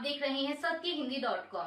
देख रहे हैं सत्यहिंदी.com।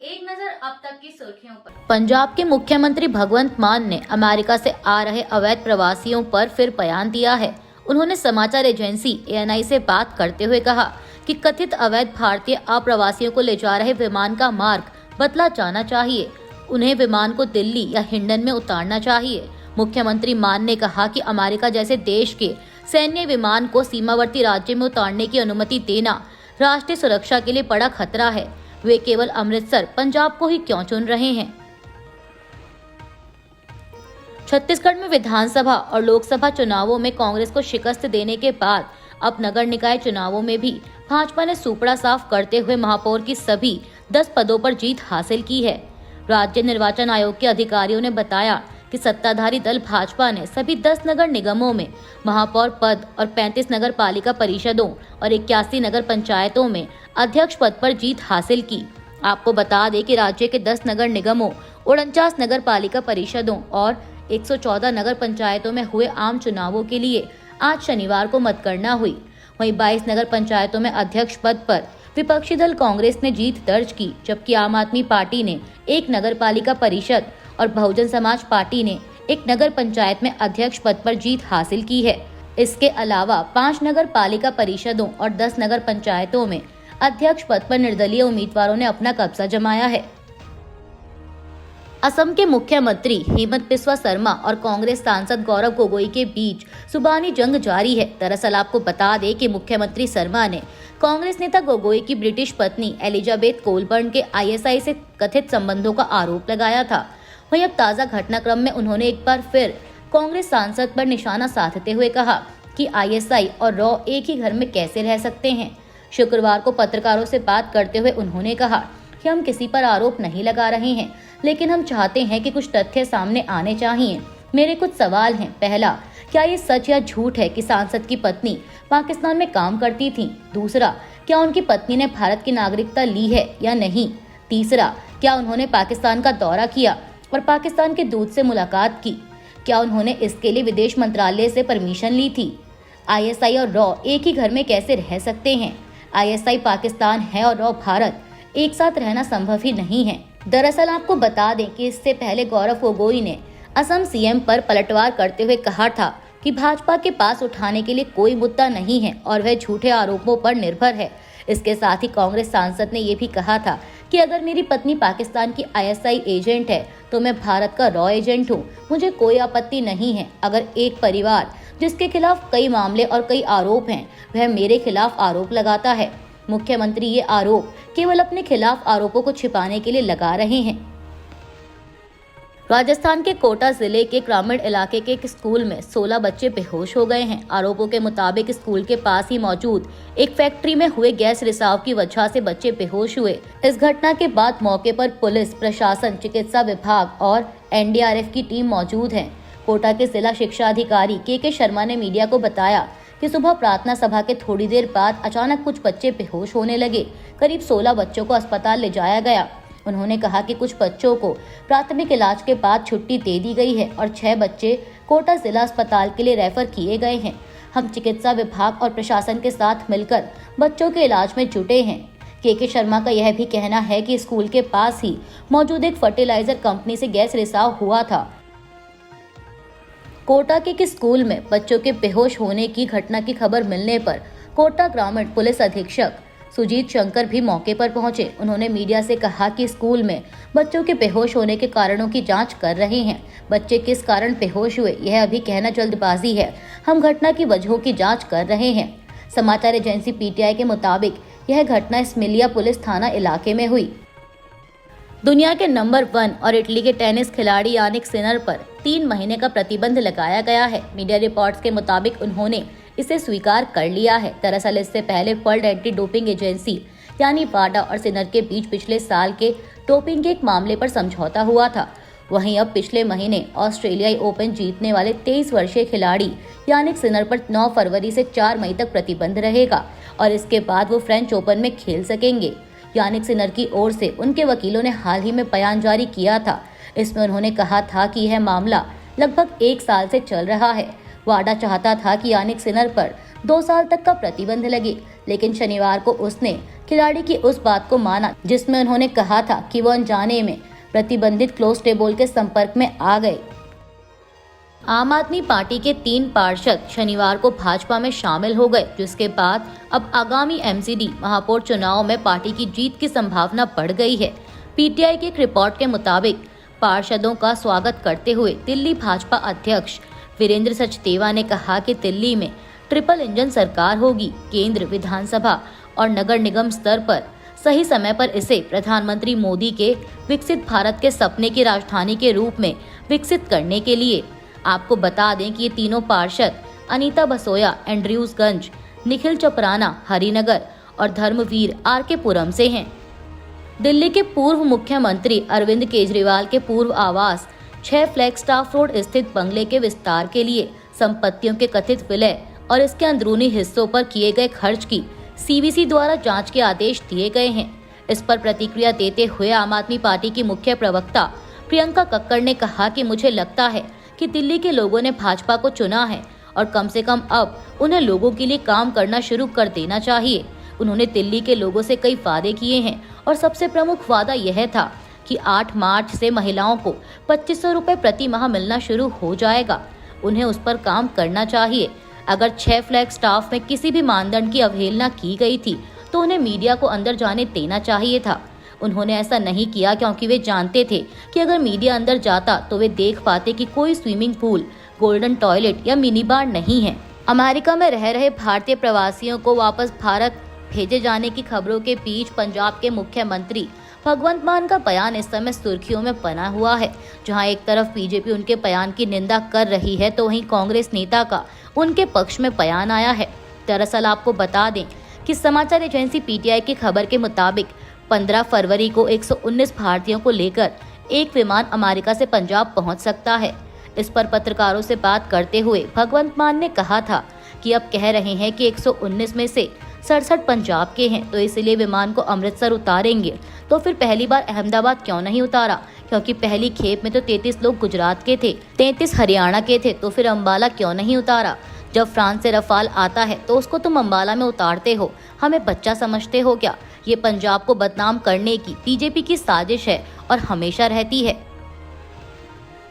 एक नजर अब तक की सुर्खियों पर। पंजाब के मुख्यमंत्री भगवंत मान ने अमेरिका से आ रहे अवैध प्रवासियों पर फिर बयान दिया है। उन्होंने समाचार एजेंसी ANI से बात करते हुए कहा कि कथित अवैध भारतीय अप्रवासियों को ले जा रहे विमान का मार्ग बदला जाना चाहिए। उन्हें विमान को दिल्ली या हिंडन में उतारना चाहिए। मुख्यमंत्री मान ने कहा कि अमेरिका जैसे देश के सैन्य विमान को सीमावर्ती राज्य में उतारने की अनुमति देना राष्ट्रीय सुरक्षा के लिए बड़ा खतरा है। वे केवल अमृतसर, पंजाब को ही क्यों चुन रहे हैं? छत्तीसगढ़ में विधानसभा और लोकसभा चुनावों में कांग्रेस को शिकस्त देने के बाद अब नगर निकाय चुनावों में भी भाजपा ने सूपड़ा साफ करते हुए महापौर की सभी 10 पदों पर जीत हासिल की है। राज्य निर्वाचन आयोग के अधिकारियों ने बताया कि सत्ताधारी दल भाजपा ने सभी 10 नगर निगमों में महापौर पद और 35 नगर पालिका परिषदों और 81 नगर पंचायतों में अध्यक्ष पद पर जीत हासिल की। आपको बता दें कि राज्य के 10 नगर निगमों, 49 नगर पालिका परिषदों और 114 नगर पंचायतों में हुए आम चुनावों के लिए आज शनिवार को मतगणना हुई। वहीं 22 नगर पंचायतों में अध्यक्ष पद पर विपक्षी दल कांग्रेस ने जीत दर्ज की, जबकि आम आदमी पार्टी ने एक नगर पालिका परिषद और बहुजन समाज पार्टी ने एक नगर पंचायत में अध्यक्ष पद पर जीत हासिल की है। इसके अलावा 5 नगर पालिका परिषदों और 10 नगर पंचायतों में अध्यक्ष पद पर निर्दलीय उम्मीदवारों ने अपना कब्जा जमाया है। असम के मुख्यमंत्री हेमंत बिस्वा शर्मा और कांग्रेस सांसद गौरव गोगोई के बीच जुबानी जंग जारी है। दरअसल आपको बता दें कि मुख्यमंत्री शर्मा ने कांग्रेस नेता गोगोई की ब्रिटिश पत्नी एलिजाबेथ कोलबर्न के ISI से कथित संबंधों का आरोप लगाया था। वहीं अब ताज़ा घटनाक्रम में उन्होंने एक बार फिर कांग्रेस सांसद पर निशाना साधते हुए कहा कि ISI और रॉ एक ही घर में कैसे रह सकते हैं। शुक्रवार को पत्रकारों से बात करते हुए उन्होंने कहा कि हम किसी पर आरोप नहीं लगा रहे हैं, लेकिन हम चाहते हैं कि कुछ तथ्य सामने आने चाहिए। मेरे कुछ सवाल हैं। पहला, क्या ये सच या झूठ है कि सांसद की पत्नी पाकिस्तान में काम करती थी? दूसरा, क्या उनकी पत्नी ने भारत की नागरिकता ली है या नहीं? तीसरा, क्या उन्होंने पाकिस्तान का दौरा किया और पाकिस्तान के दूत से मुलाकात की? क्या उन्होंने इसके लिए विदेश मंत्रालय से परमिशन ली थी? ISI और रॉ एक ही घर में कैसे रह सकते हैं? ISI पाकिस्तान है और रॉ भारत, एक साथ रहना संभव ही नहीं है। दरअसल आपको बता दें कि इससे पहले गौरव गोगोई ने असम CM पर पलटवार करते हुए कहा था कि भाजपा के पास उठाने के लिए कोई मुद्दा नहीं है और वह झूठे आरोपों पर निर्भर है। इसके साथ ही कांग्रेस सांसद ने ये भी कहा था कि अगर मेरी पत्नी पाकिस्तान की ISI एजेंट है तो मैं भारत का रॉ एजेंट हूँ। मुझे कोई आपत्ति नहीं है अगर एक परिवार जिसके खिलाफ कई मामले और कई आरोप हैं वह मेरे खिलाफ आरोप लगाता है। मुख्यमंत्री ये आरोप केवल अपने खिलाफ आरोपों को छिपाने के लिए लगा रहे हैं। राजस्थान के कोटा जिले के ग्रामीण इलाके के एक स्कूल में 16 बच्चे बेहोश हो गए हैं। आरोपों के मुताबिक स्कूल के पास ही मौजूद एक फैक्ट्री में हुए गैस रिसाव की वजह से बच्चे बेहोश हुए। इस घटना के बाद मौके पर पुलिस प्रशासन, चिकित्सा विभाग और NDRF की टीम मौजूद है। कोटा के जिला शिक्षा अधिकारी KK शर्मा ने मीडिया को बताया कि सुबह प्रार्थना सभा के थोड़ी देर बाद अचानक कुछ बच्चे बेहोश होने लगे। करीब 16 बच्चों को अस्पताल ले जाया गया। उन्होंने कहा कि कुछ बच्चों को प्राथमिक इलाज के बाद छुट्टी दे दी गई है और 6 बच्चे कोटा जिला अस्पताल के लिए रेफर किए गए हैं। हम चिकित्सा विभाग और प्रशासन के साथ मिलकर बच्चों के इलाज में जुटे हैं। KK शर्मा का यह भी कहना है कि स्कूल के पास ही मौजूद एक फर्टिलाइजर कंपनी से गैस रिसाव हुआ था। कोटा के एक स्कूल में बच्चों के बेहोश होने की घटना की खबर मिलने पर कोटा ग्रामीण पुलिस अधीक्षक सुजीत शंकर भी मौके पर पहुंचे। उन्होंने मीडिया से कहा कि स्कूल में बच्चों के बेहोश होने के कारणों की जांच कर रहे हैं। बच्चे किस कारण बेहोश हुए यह अभी कहना जल्दबाजी है। हम घटना की वजहों की जांच कर रहे हैं। समाचार एजेंसी PTI के मुताबिक यह घटना स्मिलिया पुलिस थाना इलाके में हुई। दुनिया के नंबर 1 और इटली के टेनिस खिलाड़ी यानिक सिनर पर 3 महीने का प्रतिबंध लगाया गया है। मीडिया रिपोर्ट्स के मुताबिक उन्होंने इसे स्वीकार कर लिया है। दरअसल इससे पहले वर्ल्ड एंटी डोपिंग एजेंसी यानी WADA और सिनर के बीच पिछले साल के डोपिंग के एक मामले पर समझौता हुआ था। वहीं अब पिछले महीने ऑस्ट्रेलियाई ओपन जीतने वाले 23 वर्षीय खिलाड़ी यानिक सिनर पर 9 फरवरी से 4 मई तक प्रतिबंध रहेगा और इसके बाद वो फ्रेंच ओपन में खेल सकेंगे। यानिक सिनर की ओर से उनके वकीलों ने हाल ही में बयान जारी किया था। इसमें उन्होंने कहा था कि यह मामला लगभग 1 साल से चल रहा है। WADA चाहता था कि यानिक सिनर पर 2 साल तक का प्रतिबंध लगे। लेकिन शनिवार को उसने खिलाड़ी की उस बात को माना जिसमें उन्होंने कहा था कि वो अनजाने में प्रतिबंधित क्लोज टेबल के संपर्क में आ गए। आम आदमी पार्टी के 3 पार्षद शनिवार को भाजपा में शामिल हो गए, जिसके बाद अब आगामी एमसीडी महापौर चुनाव में पार्टी की जीत की संभावना बढ़ गई है। पीटीआई की एक रिपोर्ट के मुताबिक पार्षदों का स्वागत करते हुए दिल्ली भाजपा अध्यक्ष वीरेंद्र सचदेवा ने कहा कि दिल्ली में ट्रिपल इंजन सरकार होगी। केंद्र, विधानसभा और नगर निगम स्तर पर सही समय पर इसे प्रधानमंत्री मोदी के विकसित भारत के सपने की राजधानी के रूप में विकसित करने के लिए। आपको बता दें कि ये तीनों पार्षद अनीता बसोया एंड्रयूसगंज, निखिल चपराना हरिनगर और धर्मवीर आर.के. पुरम से हैं। दिल्ली के पूर्व मुख्यमंत्री अरविंद केजरीवाल के पूर्व आवास 6 फ्लैगस्टाफ रोड स्थित बंगले के विस्तार के लिए संपत्तियों के कथित विलय और इसके अंदरूनी हिस्सों पर किए गए खर्च की सीवीसी द्वारा जांच के आदेश दिए गए हैं। इस पर प्रतिक्रिया देते हुए आम आदमी पार्टी की मुख्य प्रवक्ता प्रियंका कक्कड़ ने कहा कि मुझे लगता है कि दिल्ली के लोगों ने भाजपा को चुना है और कम से कम अब उन्हें लोगों के लिए काम करना शुरू कर देना चाहिए। उन्होंने दिल्ली के लोगों से कई वादे किए हैं और सबसे प्रमुख वादा यह था कि 8 मार्च से महिलाओं को 2500 रुपए प्रति माह मिलना शुरू हो जाएगा। उन्हें उस पर काम करना चाहिए। अगर 6 फ्लैग स्टाफ में किसी भी मानदंड की अवहेलना की गई थी तो उन्हें मीडिया को अंदर जाने देना चाहिए था। उन्होंने ऐसा नहीं किया क्योंकि वे जानते थे कि अगर मीडिया अंदर जाता तो वे देख पाते कि कोई स्विमिंग पूल, गोल्डन टॉयलेट या मिनी बार नहीं है। अमेरिका में रह रहे भारतीय प्रवासियों को वापस भारत भेजे जाने की खबरों के बीच पंजाब के मुख्यमंत्री भगवंत मान का बयान इस समय सुर्खियों में बना हुआ है। जहां एक तरफ बीजेपी उनके बयान की निंदा कर रही है तो वहीं कांग्रेस नेता का उनके पक्ष में बयान आया है। दरअसल आपको बता दें कि समाचार एजेंसी पीटीआई की खबर के मुताबिक 15 फरवरी को 119 भारतीयों को लेकर एक विमान अमेरिका से पंजाब पहुंच सकता है। इस पर पत्रकारों से बात करते हुए भगवंत मान ने कहा था कि अब कह रहे हैं कि 119 में से 67 पंजाब के हैं, तो इसलिए विमान को अमृतसर उतारेंगे। तो फिर पहली बार अहमदाबाद क्यों नहीं उतारा? क्योंकि पहली खेप में तो 33 लोग गुजरात के थे, 33 हरियाणा के थे, तो फिर अम्बाला क्यों नहीं उतारा? जब फ्रांस से रफाल आता है तो उसको तुम अम्बाला में उतारते हो, हमें बच्चा समझते हो क्या? ये पंजाब को बदनाम करने की बीजेपी की साजिश है और हमेशा रहती है।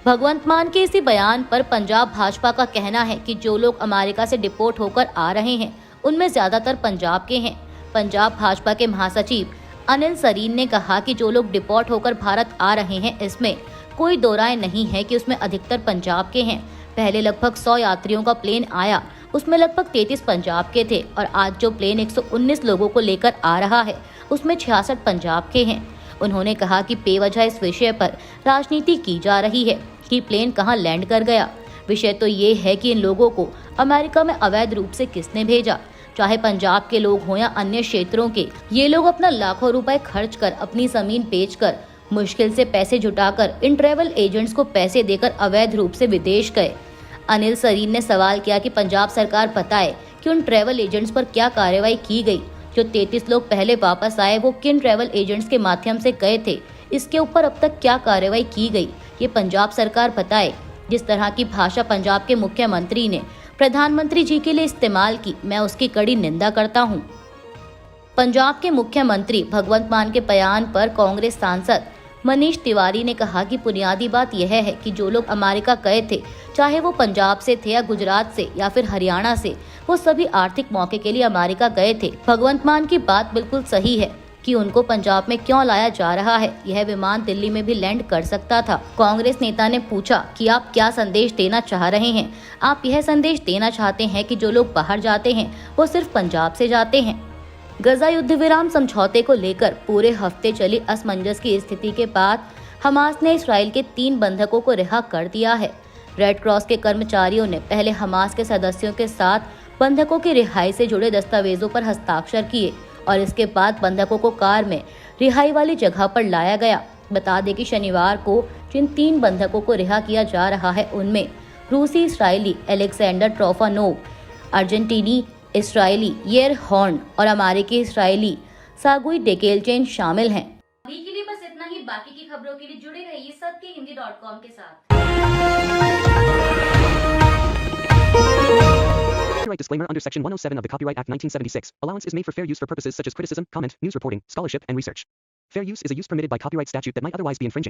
भगवंत मान के इसी बयान पर पंजाब भाजपा का कहना है कि जो लोग अमेरिका से डिपोर्ट होकर आ रहे हैं उनमें ज्यादातर पंजाब के हैं। पंजाब भाजपा के महासचिव अनिल सरीन ने कहा कि जो लोग डिपोर्ट होकर भारत आ रहे हैं इसमें कोई दो राय नहीं है कि उसमें अधिकतर पंजाब के हैं। पहले लगभग 100 यात्रियों का प्लेन आया, उसमें लगभग 33 पंजाब के थे और आज जो प्लेन 119 लोगों को लेकर आ रहा है उसमें 66 पंजाब के हैं। उन्होंने कहा कि बेवजह इस विषय पर राजनीति की जा रही है कि प्लेन कहां लैंड कर गया। विषय तो ये है कि इन लोगों को अमेरिका में अवैध रूप से किसने भेजा, चाहे पंजाब के लोग हों या अन्य क्षेत्रों के। ये लोग अपना लाखों रुपए खर्च कर, अपनी जमीन बेचकर, मुश्किल से पैसे जुटाकर इन ट्रैवल एजेंट्स को पैसे देकर अवैध रूप से विदेश गए। अनिल सरीन ने सवाल किया कि पंजाब सरकार बताए कि उन ट्रैवल एजेंट्स पर क्या कार्रवाई की गई। जो 33 लोग पहले वापस आए वो किन ट्रैवल एजेंट्स के माध्यम से गए थे, इसके ऊपर अब तक क्या कार्रवाई की गई, ये पंजाब सरकार बताए। जिस तरह की भाषा पंजाब के मुख्यमंत्री ने प्रधानमंत्री जी के लिए इस्तेमाल की, मैं उसकी कड़ी निंदा करता हूँ। पंजाब के मुख्यमंत्री भगवंत मान के बयान पर कांग्रेस सांसद मनीष तिवारी ने कहा कि बुनियादी बात यह है कि जो लोग अमेरिका गए थे, चाहे वो पंजाब से थे या गुजरात से या फिर हरियाणा से, वो सभी आर्थिक मौके के लिए अमेरिका गए थे। भगवंत मान की बात बिल्कुल सही है कि उनको पंजाब में क्यों लाया जा रहा है। यह विमान दिल्ली में भी लैंड कर सकता था। कांग्रेस नेता ने पूछा कि आप क्या संदेश देना चाह रहे हैं? आप यह संदेश देना चाहते हैं कि जो लोग बाहर जाते हैं वो सिर्फ पंजाब से जाते हैं? गजा युद्ध विराम समझौते को लेकर पूरे हफ्ते चली असमंजस की स्थिति के बाद हमास ने इसराइल के 3 बंधकों को रिहा कर दिया है। रेड क्रॉस के कर्मचारियों ने पहले हमास के सदस्यों के साथ बंधकों की रिहाई से जुड़े दस्तावेजों पर हस्ताक्षर किए और इसके बाद बंधकों को कार में रिहाई वाली जगह पर लाया गया। बता दें कि शनिवार को जिन 3 बंधकों को रिहा किया जा रहा है उनमें रूसी इसराइली एलेक्जेंडर ट्रोफानोव, अर्जेंटीनी इसराइली येर हॉर्न और अमेरिकी इसराइली सागुई डेकेलचेन शामिल हैं। अभी के लिए बस इतना ही। बाकी की खबरों के लिए जुड़े रहिए सत्यहिंदी.com के साथ। Copyright disclaimer under Section 107 of the Copyright Act 1976. Allowance is made for fair use for purposes such as criticism, comment, news reporting, scholarship, and research. Fair use is a use permitted by copyright statute that might otherwise be infringing.